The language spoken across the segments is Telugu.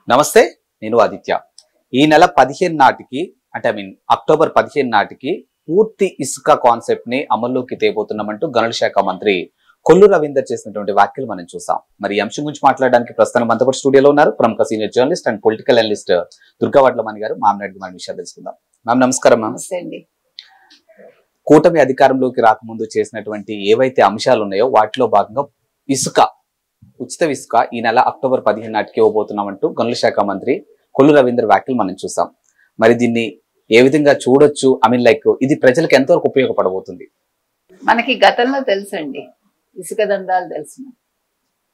నమస్తే, నేను ఆదిత్య. ఈ నెల 15 నాటికి అంటే అక్టోబర్ 15 నాటికి పూర్తి ఇసుక కాన్సెప్ట్ ని అమల్లోకి తేబోతున్నామంటూ గనుల శాఖ మంత్రి కొల్లు రవీందర్ చేసినటువంటి వ్యాఖ్యలు మనం చూసాం. మరి ఈ అంశం గురించి మాట్లాడడానికి ప్రస్తుతం మనతో పాటు స్టూడియోలో ఉన్నారు ప్రముఖ senior journalist and political analyst Durga Vadlamani గారు. మామినాయుడు మన విషయాలు తెలుసుకుందాం. మ్యామ్ నమస్కారం. మ్యామ్, కూటమి అధికారంలోకి రాకముందు చేసినటువంటి ఏవైతే అంశాలు ఉన్నాయో వాటిలో భాగంగా ఉచిత ఇసుక ఈ నెల అక్టోబర్ 15 నాటికి ఇవ్వబోతున్నామంటూ గనుల శాఖ మంత్రి కొల్లు రవీందర్ వ్యాఖ్యలు మనం చూసాం. మరి దీన్ని ఏ విధంగా చూడొచ్చు? ఇది ప్రజలకు ఎంతవరకు ఉపయోగపడబోతుంది? మనకి గతంలో తెలుసండి, ఇసుక దందాలు తెలుసు,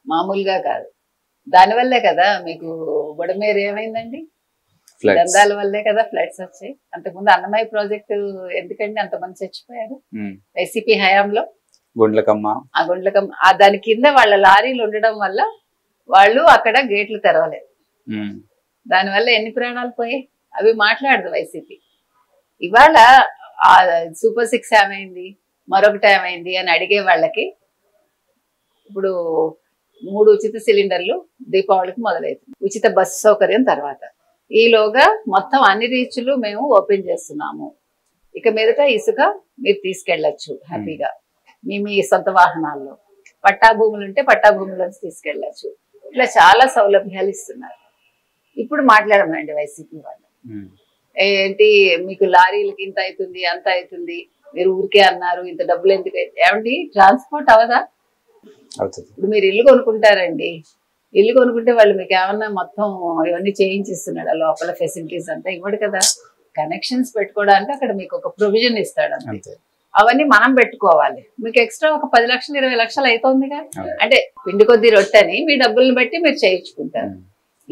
మామూలుగా కాదు. దానివల్లే కదా మీకు బుడమేరు ఏమైందండి, దందాల వల్లే కదా ఫ్లడ్స్ వచ్చాయి. అంతకుముందు అన్నమయ్య ప్రాజెక్టు ఎందుకండి అంతమంది చచ్చిపోయారు వైసీపీ హయాంలో? గుండ్లకమ్మ దాని కింద వాళ్ళ లారీలు ఉండడం వల్ల వాళ్ళు అక్కడ గేట్లు తెరవలేదు. దానివల్ల ఎన్ని ప్రాణాలు పోయాయి అవి మాట్లాడదు వైసీపీ. ఇవాళ ఆ సూపర్ 6 ఏమైంది, మరొకటి ఏమైంది అని అడిగే వాళ్ళకి ఇప్పుడు 3 ఉచిత సిలిండర్లు దీపావళికి మొదలవుతుంది, ఉచిత బస్సు సౌకర్యం తర్వాత. ఈలోగా మొత్తం అన్ని రీచ్లు మేము ఓపెన్ చేస్తున్నాము. ఇక మీదట ఇసుక మీరు తీసుకెళ్లొచ్చు హ్యాపీగా మీ సొంత వాహనాల్లో. పట్టా భూములు ఉంటే పట్టా భూములను తీసుకెళ్లొచ్చు. ఇట్లా చాలా సౌలభ్యాలు ఇస్తున్నారు. ఇప్పుడు మాట్లాడమండి వైసీపీ వాళ్ళు, ఏంటి మీకు లారీలకి ఇంత అవుతుంది అంత అవుతుంది, మీరు ఊరికే అన్నారు, ఇంత డబ్బులు ఎందుకు ఏమండి ట్రాన్స్పోర్ట్ అవదా? ఇప్పుడు మీరు ఇల్లు కొనుక్కుంటారండి, ఇల్లు కొనుక్కుంటే వాళ్ళు మీకు ఏమన్నా మొత్తం ఇవన్నీ చేయించిస్తున్నాడు, లోపల ఫెసిలిటీస్ అంతా ఇవ్వడు కదా. కనెక్షన్స్ పెట్టుకోవడానికి అక్కడ మీకు ఒక ప్రొవిజన్ ఇస్తాడు అంతే. అవన్నీ మనం పెట్టుకోవాలి. మీకు ఎక్స్ట్రా ఒక 10 లక్షలు 20 లక్షలు అవుతుందిగా. అంటే పిండి కొద్ది రొట్టెని మీ డబ్బులను బట్టి మీరు చేయించుకుంటారు.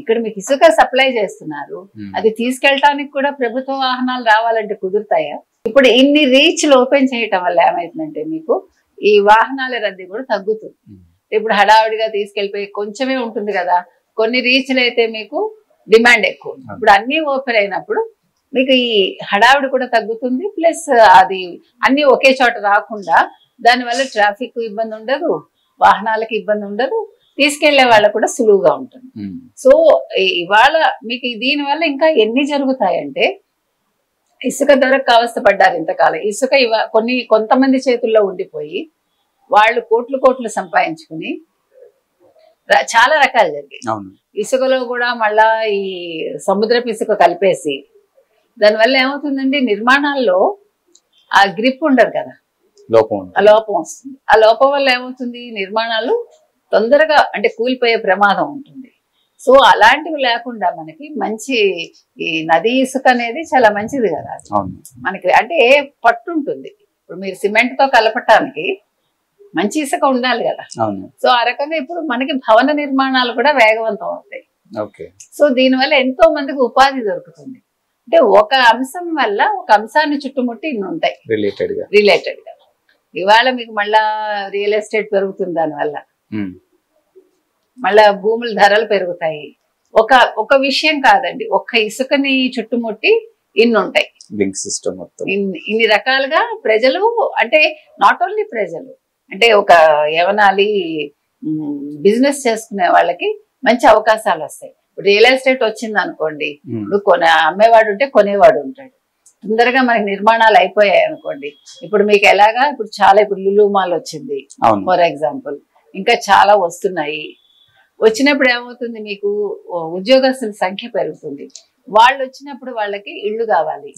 ఇక్కడ మీకు ఇసుక సప్లై చేస్తున్నారు, అది తీసుకెళ్ళటానికి కూడా ప్రభుత్వ వాహనాలు రావాలంటే కుదురుతాయా? ఇప్పుడు ఇన్ని రీచ్లు ఓపెన్ చేయటం వల్ల ఏమైతుందంటే మీకు ఈ వాహనాల రద్దీ కూడా తగ్గుతుంది. ఇప్పుడు హడావిడిగా తీసుకెళ్ళిపోయి కొంచెమే ఉంటుంది కదా, కొన్ని రీచ్లు అయితే మీకు డిమాండ్ ఎక్కువ. ఇప్పుడు అన్ని ఓపెన్ అయినప్పుడు మీకు ఈ హడావిడి కూడా తగ్గుతుంది. ప్లస్ అది అన్ని ఒకే చోట రాకుండా దానివల్ల ట్రాఫిక్ ఇబ్బంది ఉండదు, వాహనాలకు ఇబ్బంది ఉండదు, తీసుకెళ్లే వాళ్ళకు కూడా సులువుగా ఉంటుంది. సో ఇవాళ మీకు దీనివల్ల ఇంకా ఎన్ని జరుగుతాయంటే, ఇసుక ధరకు అవస్థపడ్డారు ఇంతకాలం. ఇసుక కొంతమంది చేతుల్లో ఉండిపోయి వాళ్ళు కోట్లు సంపాదించుకుని చాలా రకాలు జరిగాయి. ఇసుకలో కూడా మళ్ళా ఈ సముద్రపు ఇసుక కలిపేసి దానివల్ల ఏమవుతుందండి, నిర్మాణాల్లో ఆ గ్రిప్ ఉండదు కదా, ఆ లోపం వస్తుంది. ఆ లోపం వల్ల ఏమవుతుంది, నిర్మాణాలు తొందరగా అంటే కూలిపోయే ప్రమాదం ఉంటుంది. సో అలాంటివి లేకుండా మనకి మంచి ఈ నది ఇసుక అనేది చాలా మంచిది కదా. మనకి అంటే పట్టు ఉంటుంది. ఇప్పుడు మీరు సిమెంట్ తో కలపటానికి మంచి ఇసుక ఉండాలి కదా. సో ఆ రకంగా ఇప్పుడు మనకి భవన నిర్మాణాలు కూడా వేగవంతం అవుతాయి. సో దీనివల్ల ఎంతో మందికి ఉపాధి దొరుకుతుంది. అంటే ఒక అంశం వల్ల ఒక అంశాన్ని చుట్టుముట్టి ఇన్ని ఉంటాయి రిలేటెడ్ గా. ఇవాళ మీకు మళ్ళా రియల్ ఎస్టేట్ పెరుగుతుంది, దానివల్ల మళ్ళా భూముల ధరలు పెరుగుతాయి. ఒక విషయం కాదండి, ఒక్క ఇసుకని చుట్టుముట్టి ఇన్ని ఉంటాయి. ఇన్ని రకాలుగా ప్రజలు అంటే నాట్ ఓన్లీ ప్రజలు అంటే ఒక యవనాలి బిజినెస్ చేసుకునే వాళ్ళకి మంచి అవకాశాలు వస్తాయి. రియల్ ఎస్టేట్ వచ్చింది అనుకోండి, ఇప్పుడు అమ్మేవాడు ఉంటే కొనేవాడు ఉంటాడు. తొందరగా మనకి నిర్మాణాలు అయిపోయాయి అనుకోండి. ఇప్పుడు మీకు ఎలాగా ఇప్పుడు లులు మాల్ వచ్చింది ఫర్ ఎగ్జాంపుల్, ఇంకా చాలా వస్తున్నాయి. వచ్చినప్పుడు ఏమవుతుంది, మీకు ఉద్యోగస్తుల సంఖ్య పెరుగుతుంది. వాళ్ళు వచ్చినప్పుడు వాళ్ళకి ఇళ్ళు కావాలి.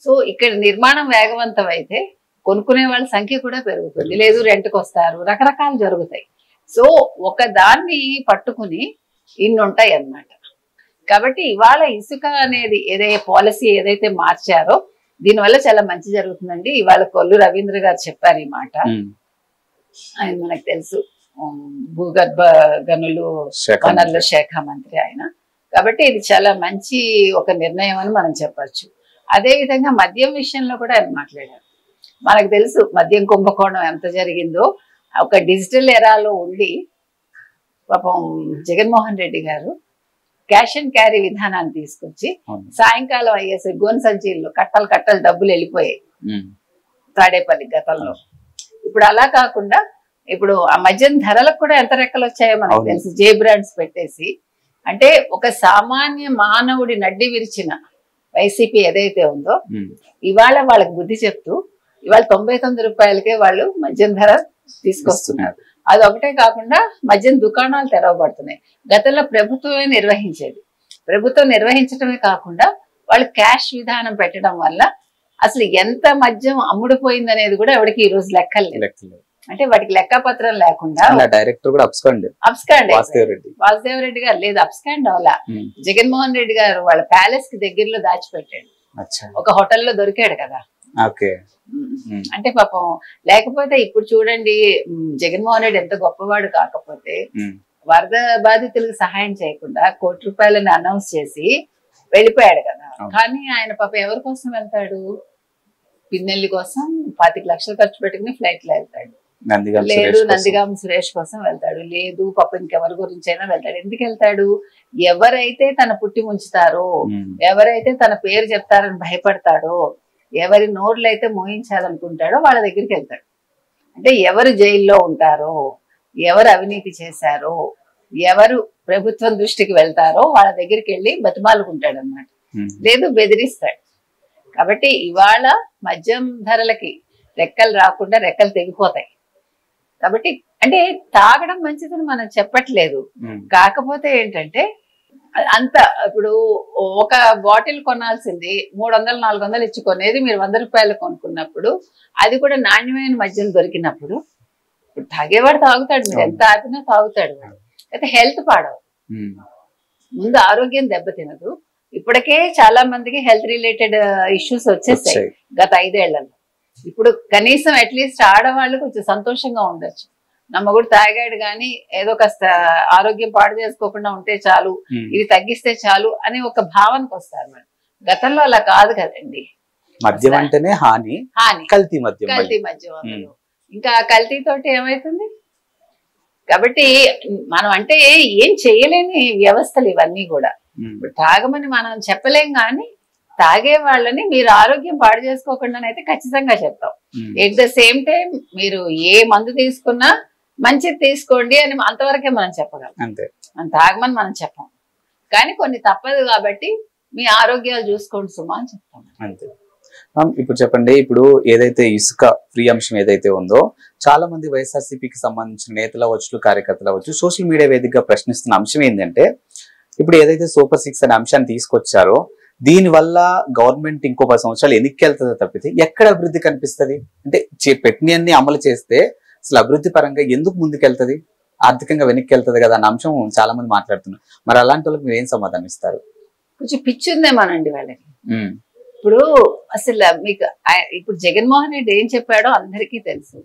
సో ఇక్కడ నిర్మాణం వేగవంతం అయితే కొనుక్కునే వాళ్ళ సంఖ్య కూడా పెరుగుతుంది, లేదు రెంట్కి వస్తారు, రకరకాలు జరుగుతాయి. సో ఒక దాన్ని పట్టుకుని ఇన్ని ఉంటాయి అన్నమాట. కాబట్టి ఇవాళ ఇసుక అనేది పాలసీ ఏదైతే మార్చారో దీనివల్ల చాలా మంచి జరుగుతుందండి. ఇవాళ కొల్లు రవీంద్ర గారు చెప్పారు ఈ మాట. ఆయన మనకు తెలుసు, భూగర్భ గనులు వనరుల శాఖ మంత్రి ఆయన. కాబట్టి ఇది చాలా మంచి ఒక నిర్ణయం అని మనం చెప్పచ్చు. అదే విధంగా మద్యం విషయంలో కూడా ఆయన మాట్లాడారు. మనకు తెలుసు మద్యం కుంభకోణం ఎంత జరిగిందో. ఒక డిజిటల్ ఎరాలో ఉండి పాపం జగన్మోహన్ రెడ్డి గారు క్యాష్ అండ్ క్యారీ విధానాన్ని తీసుకొచ్చి సాయంకాలం అయ్యేసి గోన్ సంచీల్లో కట్టలు డబ్బులు వెళ్ళిపోయాయి తాడేపల్లి గతంలో. ఇప్పుడు అలా కాకుండా ఇప్పుడు ఆ మద్యం ధరలకు కూడా ఎంత రెక్కలు వచ్చాయో మనకు తెలుసు. జే బ్రాండ్స్ పెట్టేసి అంటే ఒక సామాన్య మానవుడి నడ్డి విరిచిన వైసీపీ ఏదైతే ఉందో ఇవాళ వాళ్ళకి బుద్ధి చెప్తూ ఇవాళ 99 రూపాయలకే వాళ్ళు మద్యం ధర తీసుకొస్తున్నారు. అది ఒకటే కాకుండా మద్యం దుకాణాలు తెరవబడుతున్నాయి. గతంలో ప్రభుత్వమే నిర్వహించేది. ప్రభుత్వం నిర్వహించడమే కాకుండా వాళ్ళు క్యాష్ విధానం పెట్టడం వల్ల అసలు ఎంత మద్యం అమ్ముడుపోయింది అనేది కూడా ఎవరికి ఈ రోజు లెక్కలు. అంటే వాటికి లెక్కపత్రం లేకుండా డైరెక్టర్ కూడా అబ్స్కాండ్ వాసుదేవ్ రెడ్డి గారు లేదు, అబ్స్కాండ్ అవలా. జగన్మోహన్ రెడ్డి గారు వాళ్ళ ప్యాలెస్ కి దగ్గరలో దాచిపెట్టాడు. ఒక హోటల్లో దొరికాడు కదా. అంటే పాపం లేకపోతే ఇప్పుడు చూడండి జగన్మోహన్ రెడ్డి ఎంత గొప్పవాడు కాకపోతే వరద బాధితులకు సహాయం చేయకుండా ₹1 కోటి అనౌన్స్ చేసి వెళ్ళిపోయాడు కదా. కానీ ఆయన పాపం ఎవరి కోసం వెళ్తాడు? పిన్నెల్లి కోసం 25 లక్షలు ఖర్చు పెట్టుకుని ఫ్లైట్ లో వెళ్తాడు. లేదు నందిగామ సురేష్ కోసం వెళ్తాడు. లేదు పాపం ఇంకెవరి గురించి అయినా వెళ్తాడు. ఎందుకు వెళ్తాడు? ఎవరైతే తన పుట్టి ముంచుతారో, ఎవరైతే తన పేరు చెప్తారని భయపడతాడో, ఎవరి నోర్లు అయితే మోయించాలనుకుంటాడో వాళ్ళ దగ్గరికి వెళ్తాడు. అంటే ఎవరు జైల్లో ఉంటారో, ఎవరు అవినీతి చేశారో, ఎవరు ప్రభుత్వం దృష్టికి వెళ్తారో వాళ్ళ దగ్గరికి వెళ్ళి బతిమాలుకుంటాడు అన్నమాట. లేదు బెదిరిస్తాడు. కాబట్టి ఇవాళ మద్యం ధరలకి రెక్కలు రాకుండా రెక్కలు తెగిపోతాయి. కాబట్టి అంటే తాగడం మంచిదని మనం చెప్పట్లేదు. కాకపోతే ఏంటంటే అంత ఇప్పుడు ఒక బాటిల్ కొనాల్సింది 300-400 ఇచ్చి కొనేది మీరు 100 రూపాయలు కొనుక్కున్నప్పుడు, అది కూడా నాణ్యమైన మద్యం దొరికినప్పుడు ఇప్పుడు తాగేవాడు తాగుతాడు. మీరు ఎంత ఆపినా తాగుతాడు. వాడు అయితే హెల్త్ పాడవు. ముందు ఆరోగ్యం దెబ్బతినదు. ఇప్పటికే చాలా మందికి హెల్త్ రిలేటెడ్ ఇష్యూస్ వచ్చేసాయి గత 5 ఏళ్లలో. ఇప్పుడు కనీసం అట్లీస్ట్ ఆడవాళ్ళు కొంచెం సంతోషంగా ఉండొచ్చు. నమ్మగుడు తాగాడు కానీ ఏదో కాస్త ఆరోగ్యం పాడు చేసుకోకుండా ఉంటే చాలు, ఇది తగ్గిస్తే చాలు అని ఒక భావనకు వస్తారు. మరి గతంలో అలా కాదు కదండి. మద్యం అంటేనే హాని, కల్తీ మద్యం. ఇంకా కల్తీ తోటి ఏమైతుంది? కాబట్టి మనం అంటే ఏం చేయలేని వ్యవస్థలు ఇవన్నీ కూడా. ఇప్పుడు తాగమని మనం చెప్పలేం కానీ తాగే వాళ్ళని మీరు ఆరోగ్యం పాడు చేసుకోకుండానైతే ఖచ్చితంగా చెప్తాం. ఎట్ ద సేమ్ టైం మీరు ఏ మందు తీసుకున్నా మంచిది తీసుకోండి అని అంతవరకే మనం చెప్పగలం. మనం తాగమని మనం చెప్పాం. కానీ కొన్ని తప్పదు కాబట్టి మీ ఆరోగ్యాలు చూసుకోండి సుమా అని చెప్తాం. అంతే. ఇప్పుడు చెప్పండి, ఇప్పుడు ఏదైతే ఇసుక ఫ్రీ అంశం ఏదైతే ఉందో చాలా మంది వైఎస్ఆర్సీపీకి సంబంధించిన నేతలు అవ్వచ్చు, కార్యకర్తలు అవ్వచ్చు, సోషల్ మీడియా వేదికగా ప్రశ్నిస్తున్న అంశం ఏంటంటే ఇప్పుడు ఏదైతే సూపర్ 6 అనే అంశాన్ని తీసుకొచ్చారో దీని వల్ల గవర్నమెంట్ ఇంకో 10 సంవత్సరాలు ఎన్నికకి వెళ్తుందో తప్పితే ఎక్కడ అభివృద్ధి కనిపిస్తుంది? అంటే పెట్టినన్ని అమలు చేస్తే అసలు అభివృద్ధి పరంగా ఎందుకు ముందుకెళ్తుంది? ఆర్థికంగా వెనక్కి వెళ్తుంది కదా అన్న అంశం చాలా మంది మాట్లాడుతున్నారు. మరి అలాంటి వాళ్ళకి మీరు ఏం సమాధానం ఇస్తారు? కొంచెం పిచ్చుందేమోనండి వాళ్ళకి. ఇప్పుడు అసలు మీకు ఇప్పుడు జగన్మోహన్ రెడ్డి ఏం చెప్పాడో అందరికీ తెలుసు.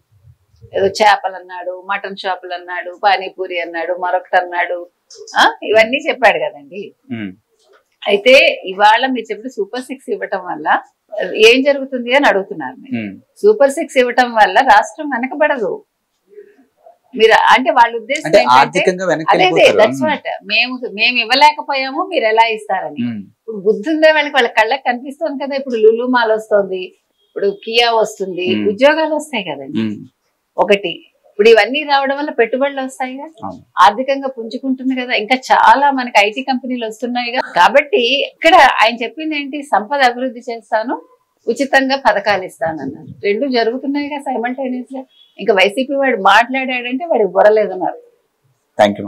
ఏదో చేపలు అన్నాడు, మటన్ షాపులు అన్నాడు, పానీపూరి అన్నాడు, మరొకటి అన్నాడు, ఇవన్నీ చెప్పాడు కదండి. అయితే ఇవాళ మీరు చెప్పిన సూపర్ 6 ఇవ్వటం వల్ల ఏం జరుగుతుంది అని అడుగుతున్నారు. సూపర్ 6 ఇవ్వటం వల్ల రాష్ట్రం వెనకబడదు. మీరు అంటే వాళ్ళ ఉద్దేశం మేము ఇవ్వలేకపోయాము మీరు ఎలా ఇస్తారని. ఇప్పుడు బుద్ధి ఉందే వాళ్ళ కళ్ళకి కనిపిస్తుంది కదా. ఇప్పుడు లులు మాల్ వస్తుంది, ఇప్పుడు కియా వస్తుంది, ఉద్యోగాలు వస్తాయి కదండి. ఒకటి ఇప్పుడు ఇవన్నీ రావడం వల్ల పెట్టుబడులు వస్తాయిగా, ఆర్థికంగా పుంజుకుంటుంది కదా. ఇంకా చాలా మనకి ఐటీ కంపెనీలు వస్తున్నాయిగా. కాబట్టి ఇక్కడ ఆయన చెప్పింది ఏంటి? సంపద అభివృద్ధి చేస్తాను, ఉచితంగా పథకాలు ఇస్తానన్నారు. రెండు జరుగుతున్నాయిగా సైమల్టేనియస్ గా. ఇంకా వైసీపీ వాడు మాట్లాడాడంటే వాడికి బుర్రలేదన్నారు. Thank you.